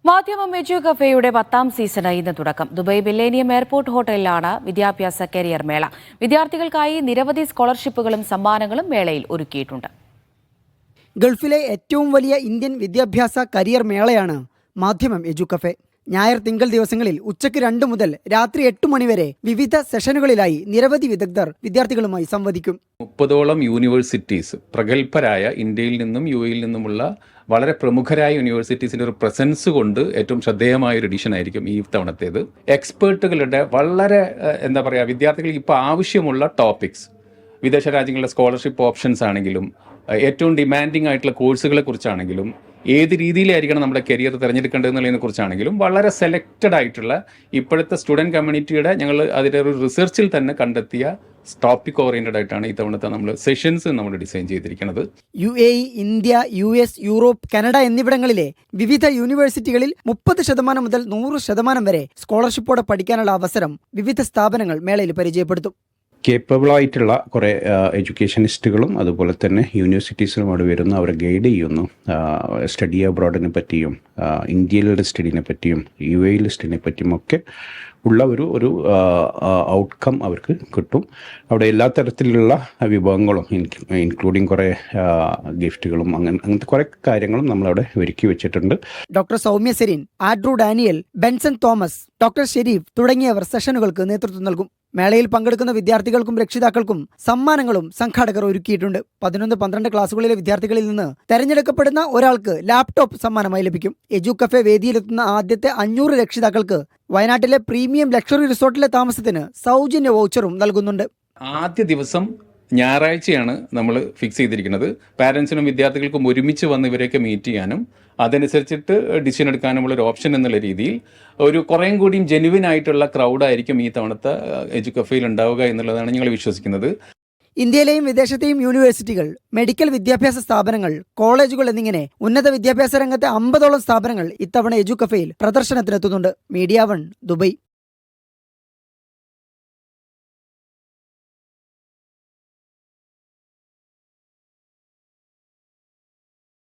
മാധ്യമം എജു കഫേയുടെ 10ാം സീസണ് ഇന്ന് തുടക്കം. ദുബായ് മില്ലേനിയം എയർപോർട്ട് ഹോട്ടലിലാണ് വിദ്യാഭ്യാസ കരിയർ മേള. വിദ്യാർത്ഥികൾക്കായി നിരവധി സ്കോളർഷിപ്പുകളും സമ്മാനങ്ങളും മേളയിൽ ഒരുക്കിയിട്ടുണ്ട്. ഗൾഫിലെ ഏറ്റവും വലിയ ഇന്ത്യൻ വിദ്യാഭ്യാസ കരിയർ മേളയാണ് മാധ്യമം എജു കഫേ. ഞായർ തിങ്കൾ ദിവസങ്ങളിൽ ഉച്ചയ്ക്ക് 2 മുതൽ രാത്രി 8 മണിവരെ വിവിധ സെഷനുകളിലായി നിരവധി വിദഗ്ധർ വിദ്യാർത്ഥികളുമായി സംവദിക്കും. 30ഓളം യൂണിവേഴ്സിറ്റീസ്, പ്രഗത്ഭരായ ഇന്ത്യയിൽ നിന്നും UAE നിന്നുമുള്ള വളരെ പ്രമുഖരായ യൂണിവേഴ്സിറ്റീസിൻ്റെ ഒരു പ്രസൻസ് കൊണ്ട് ഏറ്റവും ശ്രദ്ധേയമായ ഒരു എഡിഷൻ ആയിരിക്കും ഈ തവണത്തേത്. എക്സ്പേർട്ടുകളുടെ വളരെ വിദ്യാർത്ഥികൾക്ക് ഇപ്പോൾ ആവശ്യമുള്ള ടോപ്പിക്സ്, വിദേശ രാജ്യങ്ങളിലെ സ്കോളർഷിപ്പ് ഓപ്ഷൻസ് ആണെങ്കിലും, ഏറ്റവും ഡിമാൻഡിങ് ആയിട്ടുള്ള കോഴ്സുകളെ കുറിച്ചാണെങ്കിലും, ഏത് രീതിയിലായിരിക്കണം നമ്മുടെ കരിയർ തിരഞ്ഞെടുക്കേണ്ടതെന്നുള്ളതിനെ കുറിച്ചാണെങ്കിലും വളരെ സെലക്റ്റഡ് ആയിട്ടുള്ള ഇപ്പോഴത്തെ സ്റ്റുഡൻറ് കമ്മ്യൂണിറ്റിയുടെ ഞങ്ങൾ അതിൻ്റെ ഒരു റിസർച്ചിൽ തന്നെ കണ്ടെത്തിയ ടോപ്പിക് ഓറിയൻറ്റഡ് ആയിട്ടാണ് ഇത്തവണത്തെ നമ്മൾ സെഷൻസ് നമ്മൾ ഡിസൈൻ ചെയ്തിരിക്കുന്നത്. UAE, India, US, Europe, Canada എന്നിവിടങ്ങളിലെ വിവിധ യൂണിവേഴ്സിറ്റികളിൽ 30% മുതൽ 100% വരെ സ്കോളർഷിപ്പോടെ പഠിക്കാനുള്ള അവസരം വിവിധ സ്ഥാപനങ്ങൾ മേളയിൽ പരിചയപ്പെടുത്തും. കേപ്പബിളായിട്ടുള്ള കുറേ എഡ്യൂക്കേഷനിസ്റ്റുകളും അതുപോലെ തന്നെ യൂണിവേഴ്സിറ്റീസിലും അവിടെ വരുന്നു, അവരെ ഗൈഡ് ചെയ്യുന്നു. സ്റ്റഡി അബ്രോഡിനെ പറ്റിയും ഇന്ത്യയിലെ സ്റ്റഡീനെ പറ്റിയും UAE സ്റ്റഡീനെ പറ്റിയും ഒക്കെ ഉള്ള ഒരു ഔട്ട്കം അവർക്ക് കിട്ടും. അവിടെ എല്ലാ തരത്തിലുള്ള വിഭവങ്ങളും ഇൻക്ലൂഡിങ് കുറേ ഗിഫ്റ്റുകളും അങ്ങനത്തെ കുറേ കാര്യങ്ങളും നമ്മളവിടെ ഒരുക്കി വെച്ചിട്ടുണ്ട്. Doctor Soumya Sereen, Andrew Daniel, Benson Thomas, doctor Sharif തുടങ്ങിയവർ സെഷനുകൾക്ക് നേതൃത്വം നൽകും. മേളയിൽ പങ്കെടുക്കുന്ന വിദ്യാർത്ഥികൾക്കും രക്ഷിതാക്കൾക്കും സമ്മാനങ്ങളും സംഘാടകർ ഒരുക്കിയിട്ടുണ്ട്. 11-12 ക്ലാസുകളിലെ വിദ്യാർത്ഥികളിൽ നിന്ന് തെരഞ്ഞെടുക്കപ്പെടുന്ന ഒരാൾക്ക് ലാപ്ടോപ്പ് സമ്മാനമായി ലഭിക്കും. എജു കഫേ വേദിയിലെത്തുന്ന ആദ്യത്തെ 500 രക്ഷിതാക്കൾക്ക് വയനാട്ടിലെ പ്രീമിയം ലക്ഷറി റിസോർട്ടിലെ താമസത്തിന് സൗജന്യ വൗച്ചറും നൽകുന്നുണ്ട്. ആദ്യ ദിവസം ഞായറാഴ്ചയാണ് നമ്മൾ ഫിക്സ് ചെയ്തിരിക്കുന്നത്. പാരൻസിനും വിദ്യാർത്ഥികൾക്കും ഒരുമിച്ച് വന്ന് ഇവരെയൊക്കെ മീറ്റ് ചെയ്യാനും അതനുസരിച്ചിട്ട് ഡിസിഷൻ എടുക്കാനുമുള്ള ഒരു ഓപ്ഷൻ എന്നുള്ള രീതിയിൽ ഒരു കുറേയും കൂടിയും ജെനുവിൻ ആയിട്ടുള്ള ക്രൗഡായിരിക്കും ഈ തവണത്തെ എജു കഫേയിൽ ഉണ്ടാവുക എന്നുള്ളതാണ് ഞങ്ങൾ വിശ്വസിക്കുന്നത്. ഇന്ത്യയിലെയും വിദേശത്തെയും യൂണിവേഴ്സിറ്റികൾ, മെഡിക്കൽ വിദ്യാഭ്യാസ സ്ഥാപനങ്ങൾ, കോളേജുകൾ എന്നിങ്ങനെ ഉന്നത വിദ്യാഭ്യാസ രംഗത്തെ 50ഓളം സ്ഥാപനങ്ങൾ ഇത്തവണ എജു കഫേയിൽ പ്രദർശനത്തിനെത്തുന്നുണ്ട്. Media 1 Dubai.